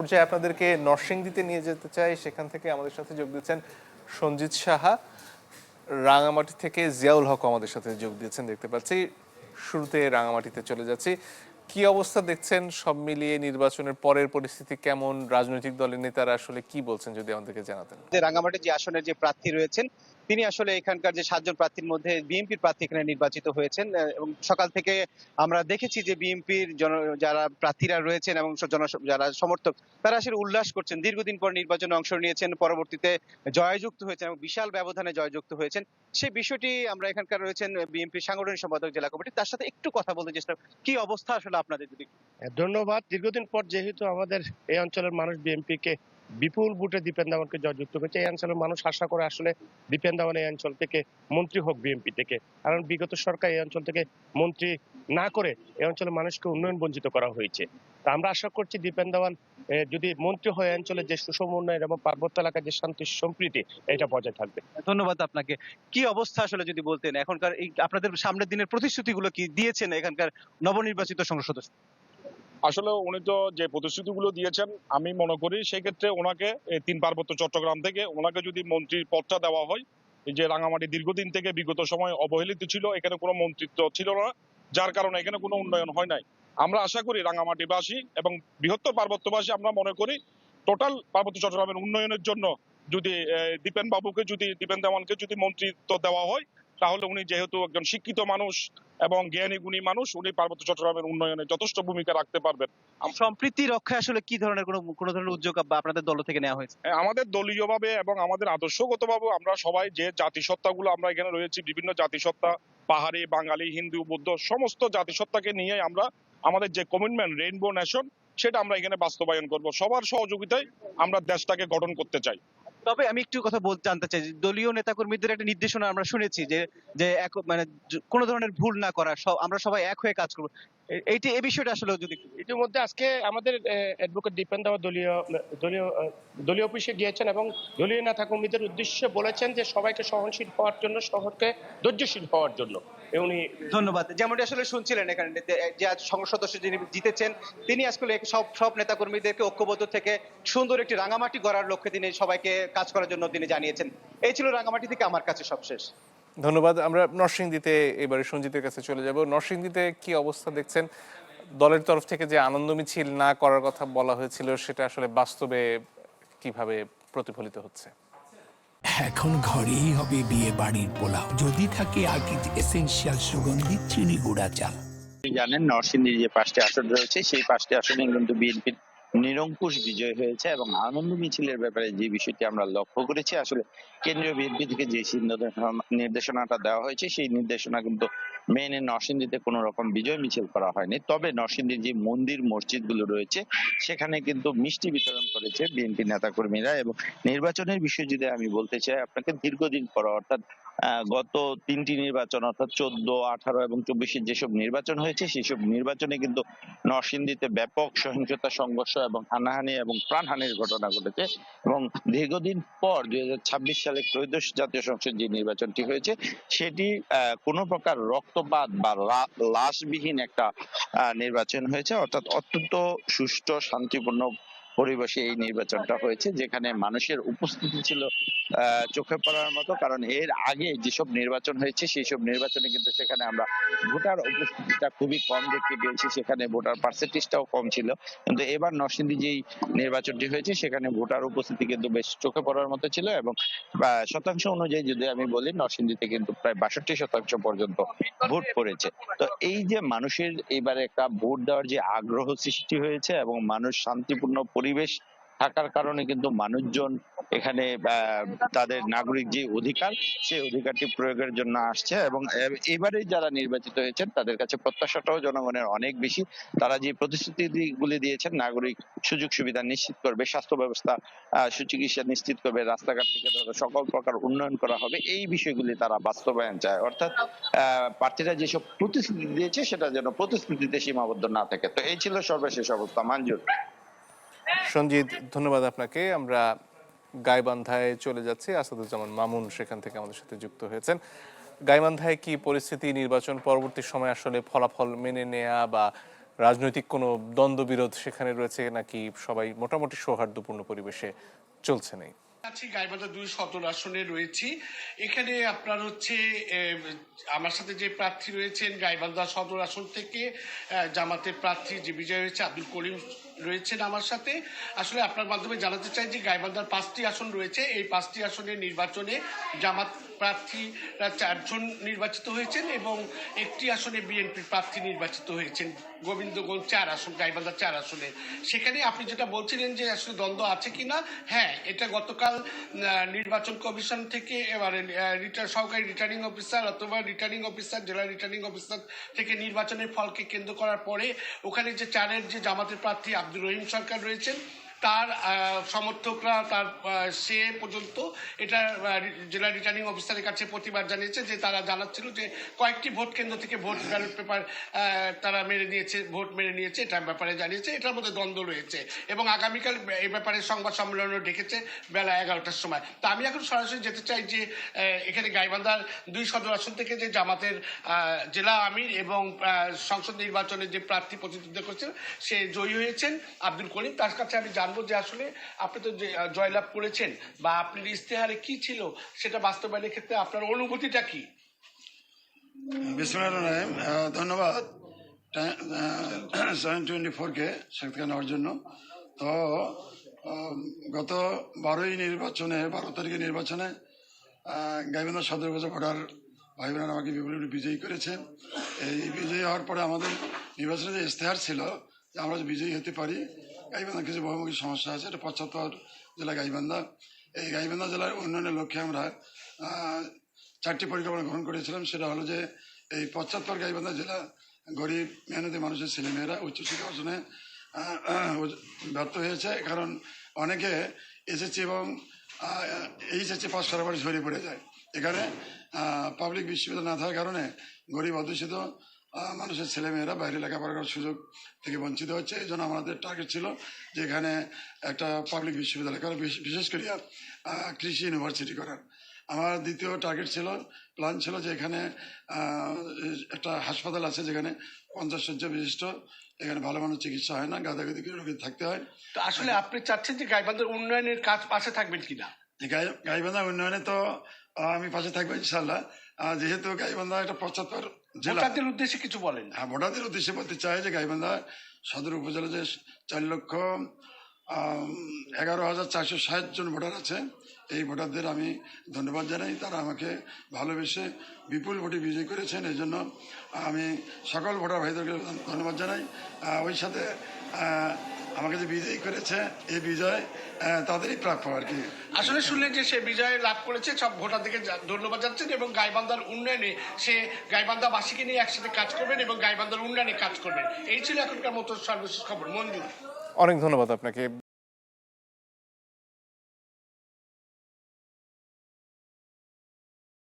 পর্যায়ে আপনাদেরকে নরসিংদীতে নিয়ে যেতে চাই। সেখান থেকে আমাদের সাথে যোগ দিচ্ছেন সঞ্জিত সাহা। রাঙামাটি থেকে জিয়াউল হক আমাদের সাথে যোগ দিয়েছেন দেখতে পাচ্ছি। শুরুতে রাঙামাটিতে চলে যাচ্ছি। কি অবস্থা দেখছেন সব মিলিয়ে নির্বাচনের পরের পরিস্থিতি কেমন, রাজনৈতিক দলের নেতারা আসলে কি বলছেন যদি আমাদেরকে জানাতেন। রাঙ্গামাটি যে আসনের যে প্রার্থী রয়েছেন তিনি আসলে এখানকার যে ৭ জন প্রার্থীর মধ্যে বিএনপির প্রার্থী এখানে নির্বাচিত হয়েছেন এবং সকাল থেকে আমরা দেখেছি যে বিএনপির যারা প্রার্থীরা রয়েছেন এবং যারা সমর্থক তারা আসলে উল্লাস করছেন। দীর্ঘদিন পর নির্বাচনে অংশ নিয়েছেন, পরবর্তীতে জয়যুক্ত হয়েছেন এবং বিশাল ব্যবধানে জয়যুক্ত হয়েছেন। সেই বিষয়টি আমরা এখানকার রয়েছেন বিএনপির সাংগঠনিক সম্পাদক জেলা কমিটি, তার সাথে একটু কথা বলতে চেষ্টা কি অবস্থা আসলে আপনাদের যদি। ধন্যবাদ। দীর্ঘদিন পর যেহেতু আমাদের এই অঞ্চলের মানুষ বিএনপিকে বিপুল ভোটে দীপেন দেওয়ানকে জয়যুক্ত করেছে, এই অঞ্চলের মানুষ আশা করে আসলে দীপেন দেওয়ান এই অঞ্চল থেকে মন্ত্রী হোক বিএনপি থেকে। কারণ বিগত সরকার এই অঞ্চল থেকে মন্ত্রী না করে এই অঞ্চলের মানুষকে উন্নয়ন বঞ্চিত করা হয়েছে। তা আমরা আশা করছি দীপেন দেওয়ান যদি মন্ত্রী হয় অঞ্চলে যে সুষম উন্নয়ন এবং পার্বত্য এলাকায় যে শান্তি সম্প্রীতি এটা বজায় থাকবে। ধন্যবাদ আপনাকে। কি অবস্থা আসলে যদি বলতেন এখনকার এই আপনাদের সামনের দিনের প্রতিশ্রুতিগুলো কি দিয়েছেন এখানকার নবনির্বাচিত সংসদ সদস্য? আসলে উনি তো যে প্রতিশ্রুতিগুলো দিয়েছেন আমি মনে করি সেই ক্ষেত্রে ওনাকে এই ৩ পার্বত্য চট্টগ্রাম থেকে ওনাকে যদি মন্ত্রীর পদটা দেওয়া হয়, এই যে রাঙামাটি দীর্ঘদিন থেকে বিগত সময় অবহেলিত ছিল, এখানে কোনো মন্ত্রিত্ব ছিল না, যার কারণে এখানে কোনো উন্নয়ন হয় নাই। আমরা আশা করি রাঙামাটিবাসী এবং বৃহত্তর পার্বত্যবাসী আমরা মনে করি টোটাল পার্বত্য চট্টগ্রামের উন্নয়নের জন্য যদি দীপেন দেওয়ানকে যদি মন্ত্রিত্ব দেওয়া হয়, তাহলে উনি যেহেতু একজন শিক্ষিত মানুষ এবং জ্ঞানী গুণী মানুষ, উনি পার্বত্য চট্টগ্রামের উন্নয়নে যথেষ্ট ভূমিকা রাখতে পারবেন। সম্প্রীতি রক্ষায় আসলে কি ধরনের কোনো ধরনের উদ্যোগ বা আপনাদের দল থেকে নেওয়া হয়েছে? আমাদের দলীয়ভাবে এবং আমাদের আদর্শগতভাবে আমরা সবাই যে জাতিসত্তাগুলো আমরা এখানে রয়েছি, বিভিন্ন জাতিসত্তা, পাহাড়ি, বাঙালি, হিন্দু, বৌদ্ধ, সমস্ত জাতিসত্তাকে নিয়ে আমরা আমাদের যে কমিটমেন্ট রেইনবো নেশন সেটা আমরা এখানে বাস্তবায়ন করব। সবার সহযোগিতায় আমরা দেশটাকে গঠন করতে চাই। তবে আমি একটু কথা জানতে চাই যে দলীয় নেতাকর্মীদের একটা নির্দেশনা আমরা শুনেছি যে যে মানে কোনো ধরনের ভুল না করা, আমরা সবাই এক হয়ে কাজ করব। এইটি এই বিষয়টা আসলে যদি ইতিমধ্যে আজকে আমাদের অ্যাডভোকেট দীপেন দেওয়া দলীয় দলীয় দলীয় অফিসে গিয়েছেন এবং দলীয় নেতা কর্মীদের উদ্দেশ্যে বলেছেন যে সবাইকে সহনশীল হওয়ার জন্য, শহরকে ধৈর্যশীল হওয়ার জন্য। উনি ধন্যবাদ। যেমনটি আসলে শুনছিলেন এখানে যে আজ সংসদ সদস্য যিনি জিতেছেন তিনি আসলে সব নেতাকর্মীদেরকে ঐক্যবদ্ধ থেকে সুন্দর একটি রাঙামাটি গড়ার লক্ষ্যে তিনি সবাইকে কাজ করার জন্য তিনি জানিয়েছেন। এই ছিল রাঙামাটি থেকে আমার কাছে সবশেষ। ধন্যবাদ। আমরা নরসিংদীতে এবারে সঞ্জিতের কাছে চলে যাব। নরসিংদীতে কি অবস্থা দেখছেন? দলের তরফ থেকে যে আনন্দ মিছিল না করার কথা বলা হয়েছিল সেটা আসলে বাস্তবে কিভাবে প্রতিফলিত হচ্ছে? এখন ঘরেই হবে বিয়ে বাড়ির পোলাও, যদি থাকে আকিজ এসেনশিয়াল সুগন্ধি চিনি গুঁড়া চাল। জানেন নরসিংদীর যে ৫টি আসন রয়েছে সেই ৫টি আসনে কিন্তু বিএনপির নিরঙ্কুশ বিজয় হয়েছে এবং আনন্দ মিছিলের ব্যাপারে যে বিষয়টি আমরা লক্ষ্য করেছি, আসলে কেন্দ্রীয় বিএনপি থেকে যে নির্দেশনাটা দেওয়া হয়েছে সেই নির্দেশনা কিন্তু মেনে নরসিংদীতে কোনো রকম বিজয় মিছিল করা হয়নি। তবে নরসিংদীর যে মন্দির মসজিদ গুলো রয়েছে সেখানে কিন্তু মিষ্টি বিতরণ করেছে বিএনপি নেতাকর্মীরা। এবং নির্বাচনের বিষয় যদি আমি বলতে চাই আপনাকে, দীর্ঘদিন পর অর্থাৎ গত ৩টি নির্বাচন অর্থাৎ ১৪, ১৮ এবং ২৪-এর যেসব নির্বাচন হয়েছে সেইসব নির্বাচনে কিন্তু নরসিংদীতে ব্যাপক সহিংসতা, সংঘর্ষ এবং হানাহানি এবং প্রাণহানির ঘটনা ঘটেছে। এবং দীর্ঘদিন পর ২০২৬ সালে ত্রয়োদশ জাতীয় সংসদ যে নির্বাচনটি হয়েছে সেটি কোনো প্রকার রক্তপাত বা লাশবিহীন একটা নির্বাচন হয়েছে, অর্থাৎ অত্যন্ত সুষ্ঠু শান্তিপূর্ণ পরিবেশে এই নির্বাচনটা হয়েছে, যেখানে মানুষের উপস্থিতি ছিল চোখে পড়ার মতো। কারণ এর আগে যেসব নির্বাচন হয়েছে সেই সব নির্বাচনে কিন্তু সেখানে আমরা ভোটার উপস্থিতিটা খুবই কম দেখতে পেয়েছি, সেখানে ভোটার পার্সেন্টেজটাও কম ছিল। কিন্তু এবার নরসিংদী যেই নির্বাচনটি হয়েছে সেখানে ভোটার উপস্থিতি কিন্তু বেশ চোখে পড়ার মতো ছিল। এবং শতাংশ অনুযায়ী যদি আমি বলি, নরসিংদীতে কিন্তু প্রায় ৬২% পর্যন্ত ভোট পড়েছে। তো এই যে মানুষের এবারে একটা ভোট দেওয়ার যে আগ্রহ সৃষ্টি হয়েছে এবং মানুষ শান্তিপূর্ণ পরিবেশ থাকার কারণে কিন্তু মানুষজন এখানে তাদের নাগরিক যে অধিকার সেই অধিকারটি প্রয়োগের জন্য আসছে। এবং এবারে যারা নির্বাচিত হয়েছেন তাদের কাছে প্রত্যাশাটাও জনগণের অনেক বেশি। তারা যে প্রতিশ্রুতিগুলি দিয়েছেন, নাগরিক সুযোগ সুবিধা নিশ্চিত করবে, স্বাস্থ্য ব্যবস্থা সুচিকিৎসা নিশ্চিত করবে, রাস্তাঘাট থেকে সকল প্রকার উন্নয়ন করা হবে, এই বিষয়গুলি তারা বাস্তবায়ন চায়। অর্থাৎ প্রার্থীরা যেসব প্রতিশ্রুতি দিয়েছে সেটা যেন প্রতিশ্রুতিতে সীমাবদ্ধ না থাকে। তো এই ছিল সর্বশেষ অবস্থা। মঞ্জুর। সঞ্জিত, ধন্যবাদ আপনাকে। আমরা গাইবান্ধায় চলে যাচ্ছি। আসাদুজ্জামান মামুন সেখান থেকে আমাদের সাথে যুক্ত হয়েছেন। গাইবান্ধায় কি পরিস্থিতি? নির্বাচন পরবর্তী সময় আসলে ফলাফল মেনে নেয়া বা রাজনৈতিক কোনো দ্বন্দ্ববিরোধ সেখানে রয়েছে নাকি সবাই মোটামুটি সৌহার্দ্যপূর্ণ পরিবেশে চলছে নেই? আছি গাইবান্ধা 2 সদর আসনে রয়েছি। এখানে আপনার হচ্ছে আমার সাথে যে প্রার্থী রয়েছেন গাইবান্ধা সদর আসন থেকে জামাতের প্রার্থী যে বিজয় হয়েছে আব্দুল করিম রয়েছেন আমার সাথে। আসলে আপনার মাধ্যমে জানাতে চাই যে গাইবান্ধার 5টি আসন রয়েছে, এই 5টি আসনের নির্বাচনে জামাত প্রার্থীরা 4 জন নির্বাচিত হয়েছেন এবং একটি আসনে বিএনপির প্রার্থী নির্বাচিত হয়েছেন গোবিন্দগঞ্জ 4 আসন, গাইবান্ধা 4 আসনে। সেখানে আপনি যেটা বলছিলেন যে আসলে দ্বন্দ্ব আছে কিনা, হ্যাঁ, এটা গতকাল নির্বাচন কমিশন থেকে এবারে সহকারী রিটার্নিং অফিসার অথবা রিটার্নিং অফিসার, জেলা রিটার্নিং অফিসার থেকে নির্বাচনের ফলকে কেন্দ্র করার পরে ওখানে যে 4-এর যে জামাতের প্রার্থী আব্দুর রহিম সরকার রয়েছেন তার সমর্থকরা তার সে পর্যন্ত এটা জেলা রিটার্নিং অফিসারের কাছে প্রতিবাদ জানিয়েছে যে তারা জানাচ্ছিল যে কয়েকটি ভোট কেন্দ্র থেকে ভোট ব্যালট পেপার তারা ভোট মেরে নিয়েছে, এটার ব্যাপারে জানিয়েছে। এটার মধ্যে দ্বন্দ্ব রয়েছে এবং আগামীকাল এই ব্যাপারে সংবাদ সম্মেলনও ডেকেছে বেলা 11টার সময়। তা আমি এখন সরাসরি যেতে চাই যে এখানে গাইবান্ধার 2 সদর আসন থেকে যে জামাতের জেলা আমির এবং সংসদ নির্বাচনে যে প্রার্থী প্রতিদ্বন্দ্বিতা করছেন সে জয়ী হয়েছেন আব্দুল করিম। তার কাছে আমি জানবো যে আসলে আপনি তো জয়লাভ করেছেন বা আপনার ইস্তেহারে কি ছিল সেটা বাস্তবায়নের ক্ষেত্রে আপনার অনুভূতিটা কি? বিসমিল্লাহির রহমানির রহিম। ধন্যবাদ 724-কে সাক্ষাৎকার নেওয়ার জন্য। তো গত 12 তারিখের নির্বাচনে গাইবান্ধা সদর উপজেলা ভোটার ভাই বোনেরা আমাকে বিপুল বিজয়ী করেছে। এই বিজয়ী হওয়ার পরে আমাদের নির্বাচনে যে ইস্তেহার ছিল যে আমরা বিজয়ী হতে পারি, গাইবান্ধা কিছু বহুমুখী সমস্যা আছে, এটা 75 জেলা গাইবান্ধা। এই গাইবান্ধা জেলার উন্নয়নের লক্ষ্যে আমরা 4টি পরিকল্পনা গ্রহণ করেছিলাম। সেটা হলো যে এই 75 গাইবান্ধা জেলা গরিব মেহনতি মানুষের ছেলেমেয়েরা উচ্চশিক্ষা অর্জনে ব্যর্থ হয়েছে, কারণ অনেকে এসএসসি এবং এইচএসসি পাস করার পরে ঝরে পড়ে যায়। এখানে পাবলিক বিশ্ববিদ্যালয় না থাকার কারণে গরিব অধ্যুষিত মানুষের ছেলেমেয়েরা বাইরে লেখাপড়া করার সুযোগ থেকে বঞ্চিত হচ্ছে। এই জন্য আমাদের টার্গেট ছিল যে এখানে একটা পাবলিক বিশ্ববিদ্যালয় করা, বিশেষ করে কৃষি ইউনিভার্সিটি করার। আমার দ্বিতীয় টার্গেট ছিল, প্ল্যান ছিল যে এখানে একটা হাসপাতাল আছে যেখানে 50 শয্যা বিশিষ্ট, এখানে ভালো মানুষ চিকিৎসা হয় না, গাদাগাদি করে রোগী থাকতে হয়। তো আসলে আপনি চাচ্ছেন যে গাইবান্ধার উন্নয়নের কাজ পাশে থাকবেন কিনা? গাইবান্ধা উন্নয়নে তো আমি পাশে থাকবো ইনশাল্লাহ। যেহেতু গাইবান্ধা একটা 75 জেলা, ভোটারদের উদ্দেশ্যে কিছু বলেন। হ্যাঁ, ভোটারদের উদ্দেশ্যে বলতে চাই যে গাইবান্ধা সদর উপজেলা যে 4,11,460 জন ভোটার আছে, এই ভোটারদের আমি ধন্যবাদ জানাই। তারা আমাকে ভালোবেসে বিপুল ভোটে বিজয়ী করেছেন, এই জন্য আমি সকল ভোটার ভাইদেরকে ধন্যবাদ জানাই। ওই সাথে আমাকে যে বিজয়ী করেছে এই বিজয় তাদেরই প্রাপ্য আর কি। আসলে শুনলেন যে সে বিজয় লাভ করেছে, সব ভোটারদেরকে ধন্যবাদ জানাচ্ছেন এবং গাইবান্ধার উন্নয়নে সে গাইবান্ধাবাসীকে নিয়ে একসাথে কাজ করবেন এবং গাইবান্ধার উন্নয়নে কাজ করবেন। এই ছিল এখনকার মতো সর্বশেষ খবর। মঞ্জুর, অনেক ধন্যবাদ আপনাকে।